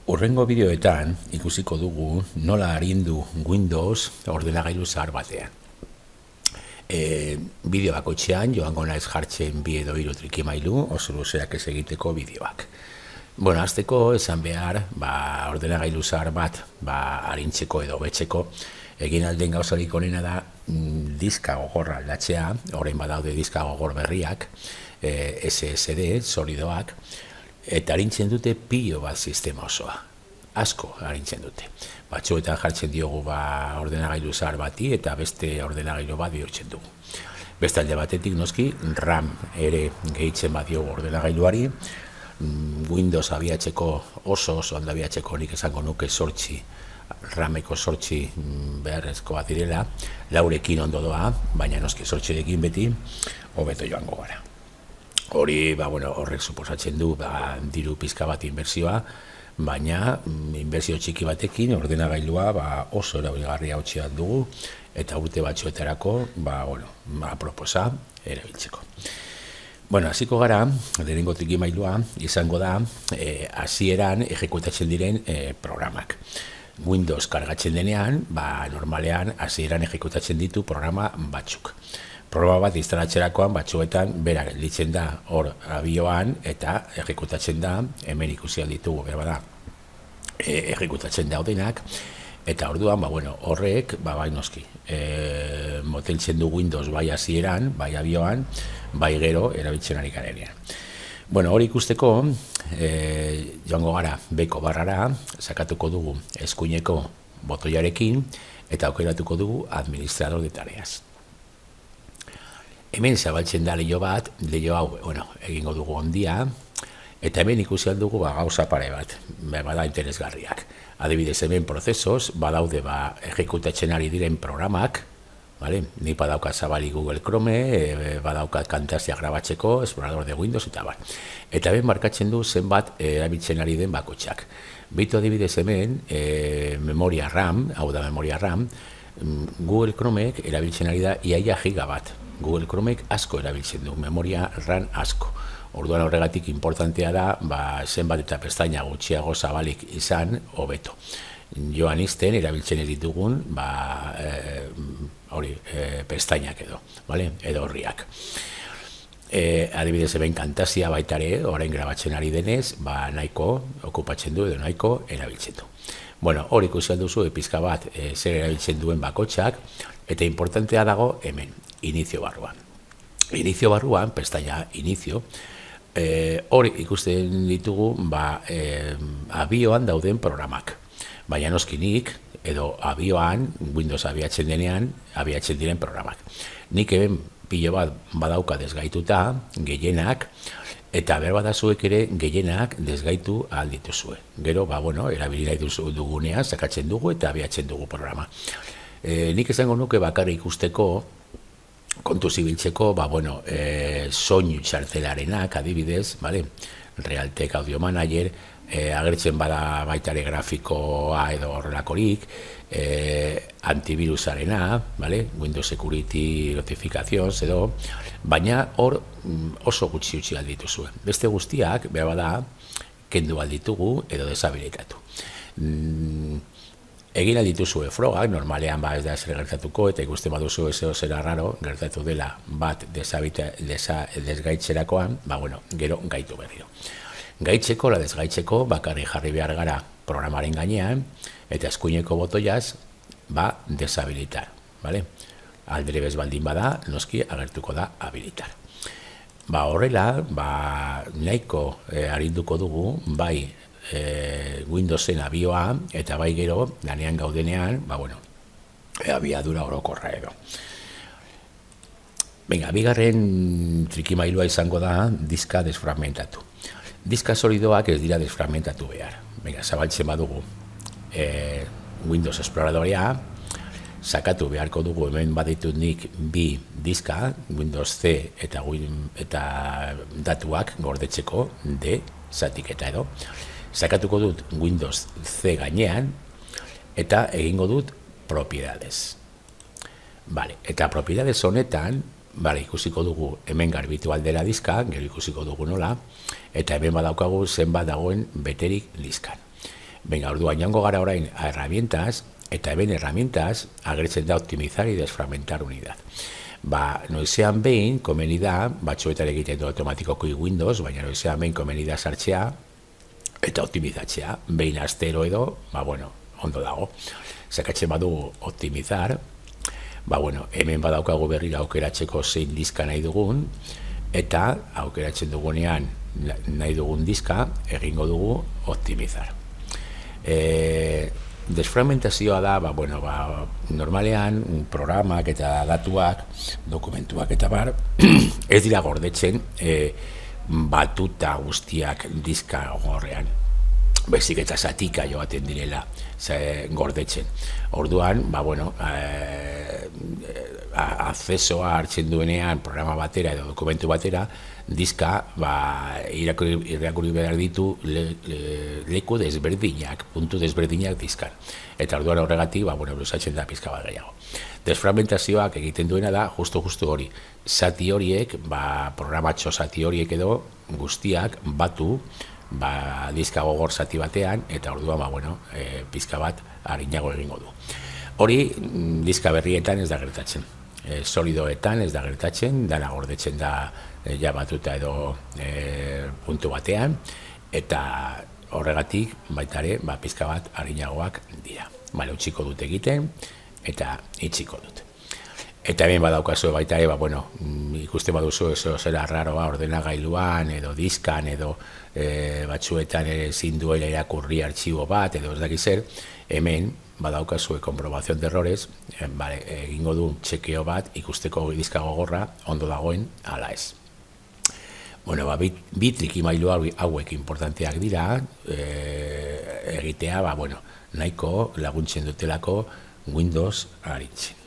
Hurrengo bideoetan ikusiko dugu nola arindu Windows ordenagailu zahar batean. Bideo bakoitzean joango naiz jartzen 2 edo 3 trikimailu oso luzeak ez egiteko bideoak. Bueno, hasteko esan behar, ordenagailu zahar bat arintzeko edo betzeko egin alden gauzarik onena da diska gogorra aldatzea, orain badaude diska gogor berriak, SSD, solidoak, eta arintzen dute pilo bat sistema osoa. Asko arintzen dute. Batzuetan jartzen diogu ordenagailu zahar bati eta beste ordenagailu bat bihurtzen dugu. Beste alde batetik noski RAM ere gehitzen badiogu ordenagailuari, Windows abiatzeko oso ondo abiatzeko nik esango nuke 8 RAM-eko 8 beharrezkoa direla, 4rekin ondo doa, baina noski 8rekin beti hobeto joango gara. Hori, horrek suposatzen du diru pizka bat inbertsioa, baina inbertsio txiki batekin ordenagailua oso erabilgarria hotxean dugu eta urte batzuetarako aproposa erabiltzeko. Hasiko gara, lehenengo trikimailua izango da hasieran ejekutatzen diren programak. Windows kargatzen denean, normalean hasieran ejekutatzen ditu programa batzuk. Programa bat instalatzerakoan batzuetan bera gelditzen da hor abioan eta ejekutatzen da, hemen ikusi alditugu bera ejekutatzen daudenak, eta orduan horrek bai noski moteltzen du Windows bai hasieran, bai abioan, bai gero erabiltzen ari garenean. Hori ikusteko joango gara beko barrara, sakatuko dugu eskuineko botoiarekin eta aukeratuko dugu administrador de tareas. Hemen zabaltzen da leio bat, leio hau, egingo dugu ondia, eta hemen ikusi dugu gauza pare bat, bada interesgarriak. Adibidez, hemen prozesos, badaude ejekutatzen ari diren programak, ni badaukat zabali Google Chrome, badaukat Camtasia grabatzeko, explorador de Windows, eta bar. Eta hemen markatzen du zenbat erabiltzen ari den bakotxak. Bitu adibidez hemen, memoria RAM, hau da memoria RAM, Google Chromeek erabiltzen ari da iaia gigabat. Google Chromeek asko erabiltzen du, memoria RAM asko. Orduan horregatik importantea da, zenbat eta pestaina gutxiago zabalik izan, hobeto. Joan izten erabiltzen ditugun, pestainak edo horriak. Adibidez hemen Camtasia baitare, orain grabatzen ari denez, nahiko okupatzen du edo nahiko erabiltzen du. Hori ikusi duzu pizka bat zer erabiltzen duen bakotxak, eta importantea dago hemen, inicio barruan. Inicio barruan, pestaina inicio, hori ikusten ditugu abioan dauden programak. Baina noskinik, edo abioan, Windows abiatzen denean, abiatzen diren programak. Nik hemen pilo bat badauka desgaituta, gehienak, eta berbadazuek ere gehienak desgaitu aldituzue. Gero, erabilira dugunean, sakatzen dugu eta abiatzen dugu programa. Nik esango nuke bakarrik ikusteko, kontu zibiltzeko, soinu txartelarenak, adibidez, Realtek Audio Manager, agertzen bada baitare grafikoa edo horrelakorik, antivirusarena, Windows Security Notifications edo, baina hor oso gutxi utzi aldituzue. Beste guztiak, behar bada, kendu alditugu edo desabilitatu. Egin aldituzue frogak, normalean ez da zer gertatuko, eta ikusten baduzu ez zera raro, gertatu dela bat desgaitzerakoan, gero gaitu berriro. Gaitzeko, desgaitzeko, bakarri jarri behar gara programaren gainean, eta eskuineko botoiaz, desabilitar. Aldere bez baldin bada, noski agertuko da habilitar. Horrela, nahiko arinduko dugu, bai Windowsen abioa, eta bai gero, lanean gaudenean, abiadura orokorra edo. Bigarren trikimailua izango da, diska desfragmentatu. Diska solidoak ez dira desfragmentatu behar. Zabaltzen badugu Windows Exploradorea, sakatu beharko dugu hemen baditut nik 2 diska, Windows C eta datuak gordetzeko, D, zatiketa edo. Sakatuko dut Windows C gainean, eta egingo dut propiedades. Eta propiedades honetan, ikusiko dugu hemen garbitu aldera diska, gero ikusiko dugu nola, eta hemen badaukagu zenbat dagoen beterik diskan. Venga, orduan joango gara orain a herramientas, eta hemen herramientas agertzen da optimizar y desfragmentar unidad. Noizean behin, komeni da, batzuetan egiten du automatikoko Windows, baina noizean behin komeni da sartzea, eta optimizatzea, behin astero edo, ondo dago. Sakatzen badu optimizar, hemen badaukagu berriro aukeratzeko zein diska nahi dugun, eta aukeratzen dugunean nahi dugun diska, egingo dugu optimizar. Desfragmentazioa da, normalean programak eta datuak, dokumentuak eta ez dira gordetzen batuta guztiak diska horrean. Baizik eta zatika joaten direla gordetzen. Orduan, akzesoa hartzen duenean programa batera edo dokumentu batera, diska irakurri behar ditu leku desberdinak, puntu desberdinak diskan. Eta orduan horregatik, luzatzen da pizka bat gehiago. Desfragmentazioak egiten duena da, justu hori. Zati horiek, programatxo zati horiek edo guztiak batu, diska gogor zati batean, eta orduan, pizka bat arinago egingo du. Hori, diska berrietan ez da gertatzen. Solidoetan ez da gertatzen, dana gordetzen da batuta edo puntu batean, eta horregatik baitare pizka bat arinagoak dira. Utziko dut egiten, eta itxiko dut. Eta hemen badaukazu baita ere, ikusten baduzu zera raroa ordenagailuan edo diskan edo batzuetan ezin duela irakurri artxibo bat edo ez dakiz zer, hemen badaukazu konprobazion de errores, egingo du txekeo bat ikusteko diska gogorra ondo dagoen ala ez. Bi trikimailu hauek importanteak dira, egitea, nahiko laguntzen dutelako Windows aritzen.